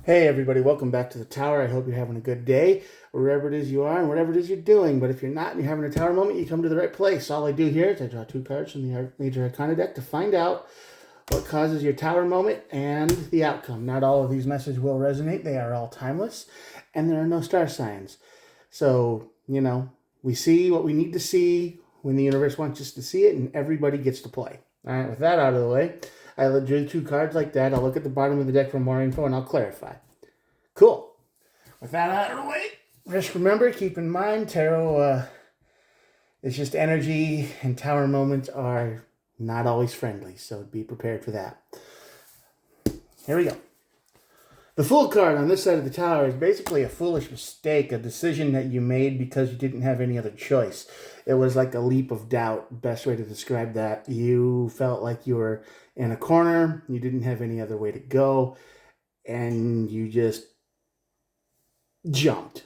Hey everybody, welcome back to the Tower. I hope you're having a good day, wherever it is you are and whatever it is you're doing. But if you're not and you're having a Tower moment, you come to the right place. All I do here is I draw two cards from the Major Arcana deck to find out what causes your Tower moment and the outcome. Not all of these messages will resonate. They are all timeless, and there are no star signs. So, we see what we need to see when the universe wants us to see it, and everybody gets to play. All right, with that out of the way, I drew two cards like that. I'll look at the bottom of the deck for more info, and I'll clarify. Cool. With that out of the way, just remember, keep in mind, tarot is just energy, and Tower moments are not always friendly, so be prepared for that. Here we go. The Fool card on this side of the Tower is basically a foolish mistake, a decision that you made because you didn't have any other choice. It was like a leap of doubt, best way to describe that. You felt like you were in a corner, you didn't have any other way to go, and you just jumped.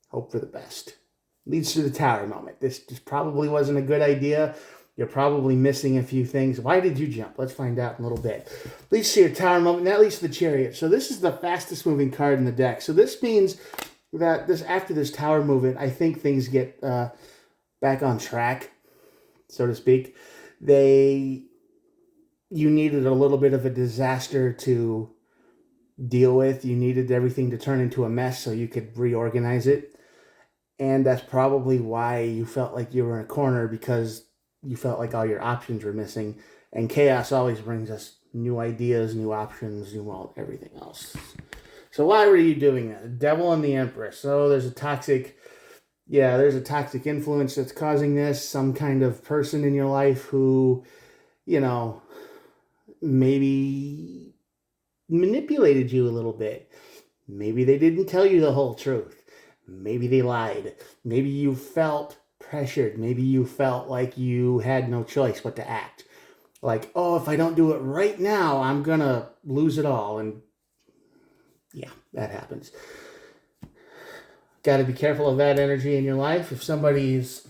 Hope for the best. Leads to the Tower moment. This just probably wasn't a good idea. You're probably missing a few things. Why did you jump? Let's find out in a little bit. Leads to your Tower moment. And that leads to the Chariot. So this is the fastest moving card in the deck. So this means that after this Tower movement, I think things get back on track, so to speak. You needed a little bit of a disaster to deal with. You needed everything to turn into a mess so you could reorganize it. And that's probably why you felt like you were in a corner, because you felt like all your options were missing. And chaos always brings us new ideas, new options, everything else. So why were you doing that? Devil and the Empress. So there's a toxic influence that's causing this. Some kind of person in your life who, maybe manipulated you a little bit. Maybe they didn't tell you the whole truth. Maybe they lied. Maybe you felt pressured. Maybe you felt like you had no choice but to act. Like, oh, if I don't do it right now, I'm going to lose it all. And yeah, that happens. Got to be careful of that energy in your life. If somebody's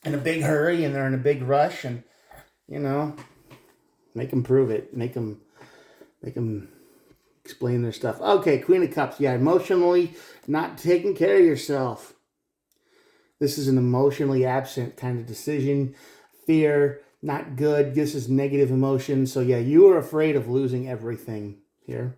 in a big hurry and they're in a big rush, and, make them prove it. Make them explain their stuff. Okay, Queen of Cups. Yeah, emotionally not taking care of yourself. This is an emotionally absent kind of decision. Fear, not good. This is negative emotion. So yeah, you were afraid of losing everything here.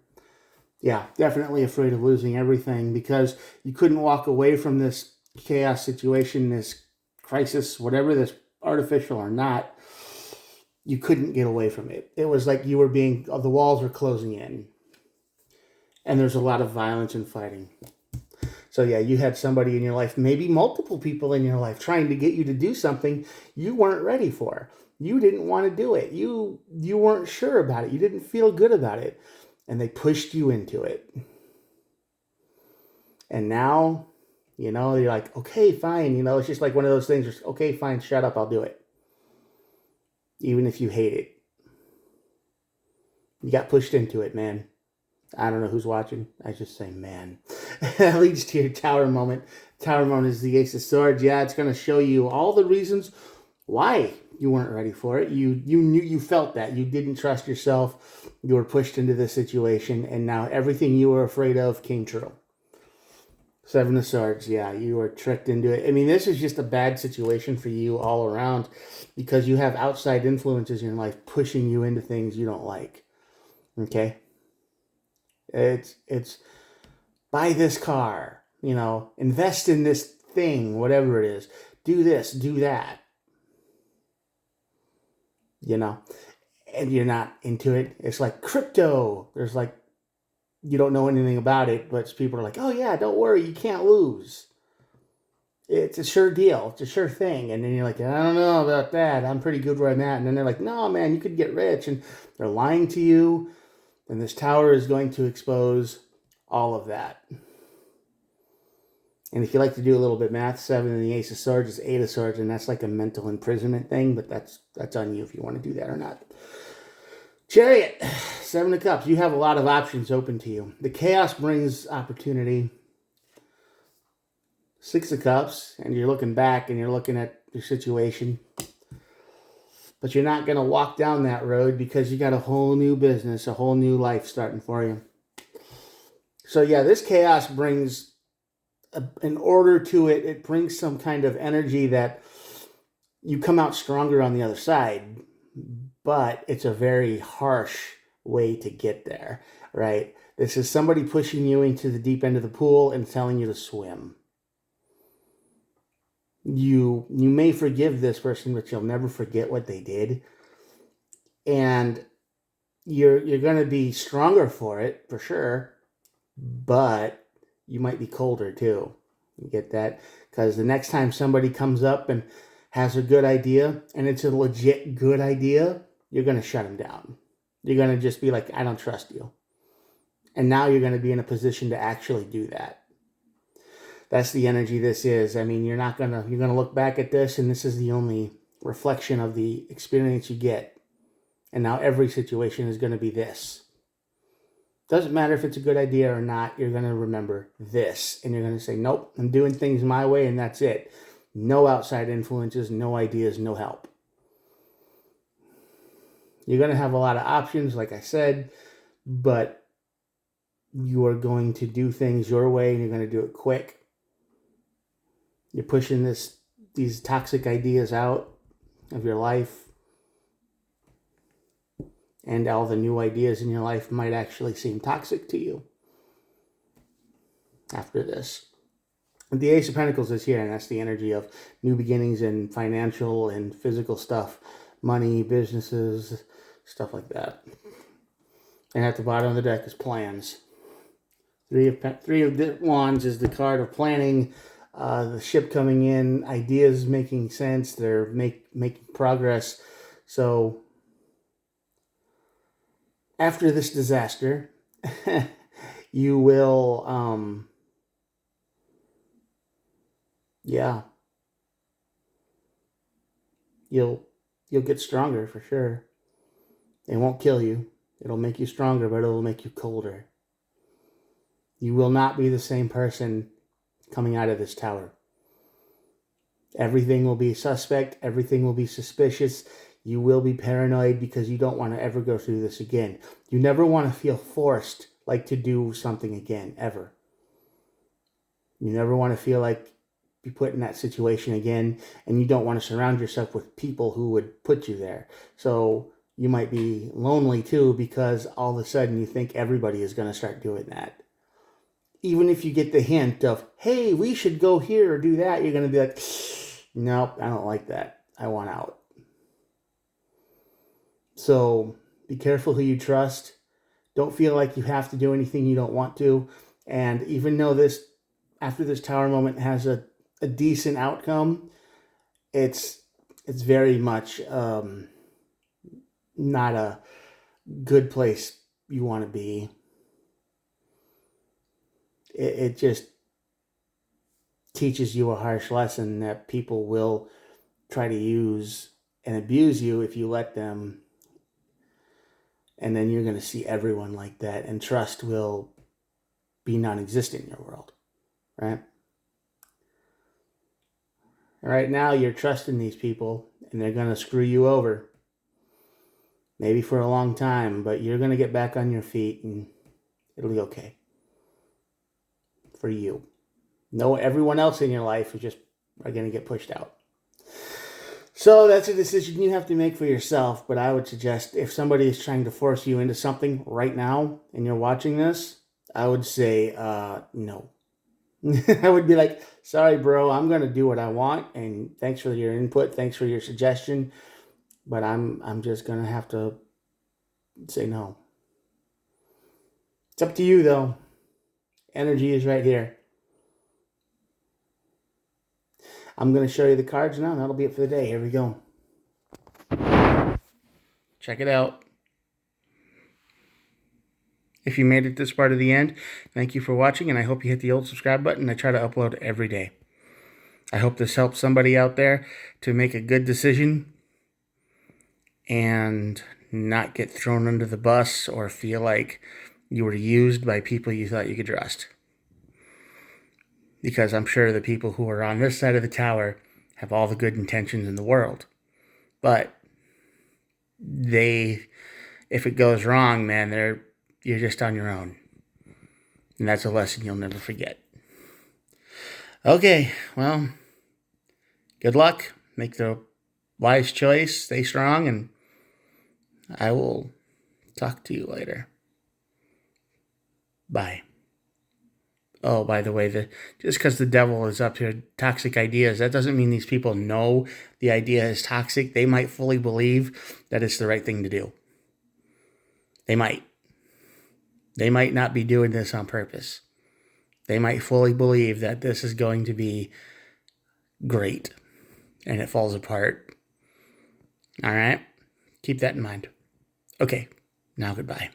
Yeah, definitely afraid of losing everything because you couldn't walk away from this chaos situation, this crisis, whatever, this artificial or not. You couldn't get away from it. It was like the walls were closing in. And there's a lot of violence and fighting. So yeah, you had somebody in your life, maybe multiple people in your life, trying to get you to do something you weren't ready for. You didn't want to do it. You weren't sure about it. You didn't feel good about it. And they pushed you into it. And now, you're like, okay, fine. It's just like one of those things where, okay, fine, shut up, I'll do it. Even if you hate it. You got pushed into it, man. I don't know who's watching. I just say, man. That leads to your Tower moment. Tower moment is the Ace of Swords. Yeah, it's going to show you all the reasons why you weren't ready for it. You knew, you felt that. You didn't trust yourself. You were pushed into this situation, and now everything you were afraid of came true. Seven of Swords. Yeah, you were tricked into it. I mean, this is just a bad situation for you all around because you have outside influences in your life pushing you into things you don't like. Okay? It's buy this car, invest in this thing, whatever it is. Do this, do that. And you're not into it. It's like crypto. There's you don't know anything about it, but people are like, oh yeah, don't worry, you can't lose. It's a sure deal. It's a sure thing. And then you're like, I don't know about that. I'm pretty good where I'm at. And then they're like, no, man, you could get rich. And they're lying to you. And this Tower is going to expose all of that. And if you like to do a little bit of math, 7 in the Ace of Swords is 8 of Swords, and that's like a mental imprisonment thing, but that's on you if you want to do that or not. Chariot, 7 of Cups. You have a lot of options open to you. The chaos brings opportunity. 6 of Cups, and you're looking back and you're looking at your situation. But you're not going to walk down that road because you got a whole new business, a whole new life starting for you. So yeah, this chaos brings an order to it. It brings some kind of energy that you come out stronger on the other side, but it's a very harsh way to get there, right? This is somebody pushing you into the deep end of the pool and telling you to swim. You may forgive this person, but you'll never forget what they did. And you're going to be stronger for it, for sure, but you might be colder too. You get that? Because the next time somebody comes up and has a good idea, and it's a legit good idea, you're going to shut them down. You're going to just be like, I don't trust you. And now you're going to be in a position to actually do that. That's the energy this is. I mean, you're going to look back at this, and this is the only reflection of the experience you get. And now every situation is going to be this. Doesn't matter if it's a good idea or not, you're going to remember this. And you're going to say, nope, I'm doing things my way, and that's it. No outside influences, no ideas, no help. You're going to have a lot of options, like I said, but you are going to do things your way, and you're going to do it quick. You're pushing these toxic ideas out of your life, and all the new ideas in your life might actually seem toxic to you after this. The Ace of Pentacles is here, and that's the energy of new beginnings in financial and physical stuff, money, businesses, stuff like that. And at the bottom of the deck is plans. Three of Wands is the card of planning, the ship coming in, ideas making sense, they're making progress. So after this disaster, you will, you'll get stronger for sure. It won't kill you. It'll make you stronger, but it'll make you colder. You will not be the same person coming out of this tower. Everything will be suspect. Everything will be suspicious. You will be paranoid because you don't want to ever go through this again. You never want to feel forced like to do something again, ever. You never want to feel like be put in that situation again, and you don't want to surround yourself with people who would put you there. So you might be lonely too because all of a sudden you think everybody is going to start doing that. Even if you get the hint of, hey, we should go here or do that, you're going to be like, nope, I don't like that. I want out. So be careful who you trust. Don't feel like you have to do anything you don't want to. And even though after this tower moment has a decent outcome, it's very much not a good place you want to be. It just teaches you a harsh lesson that people will try to use and abuse you if you let them. And then you're going to see everyone like that, and trust will be non-existent in your world, right? Right now, you're trusting these people, and they're going to screw you over. Maybe for a long time, but you're going to get back on your feet, and it'll be okay. For you. No, everyone else in your life are going to get pushed out. So that's a decision you have to make for yourself, but I would suggest if somebody is trying to force you into something right now and you're watching this, I would say no. I would be like, sorry, bro, I'm going to do what I want, and thanks for your input, thanks for your suggestion, but I'm just going to have to say no. It's up to you, though. Energy is right here. I'm going to show you the cards now, and that'll be it for the day. Here we go. Check it out. If you made it this part of the end, thank you for watching, and I hope you hit the old subscribe button. I try to upload every day. I hope this helps somebody out there to make a good decision and not get thrown under the bus or feel like you were used by people you thought you could trust. Because I'm sure the people who are on this side of the tower have all the good intentions in the world. But if it goes wrong, man, you're just on your own. And that's a lesson you'll never forget. Okay, well, good luck. Make the wise choice. Stay strong, and I will talk to you later. Bye. Oh, by the way, just because the devil is up here, toxic ideas, that doesn't mean these people know the idea is toxic. They might fully believe that it's the right thing to do. They might. They might not be doing this on purpose. They might fully believe that this is going to be great, and it falls apart. All right? Keep that in mind. Okay, now goodbye.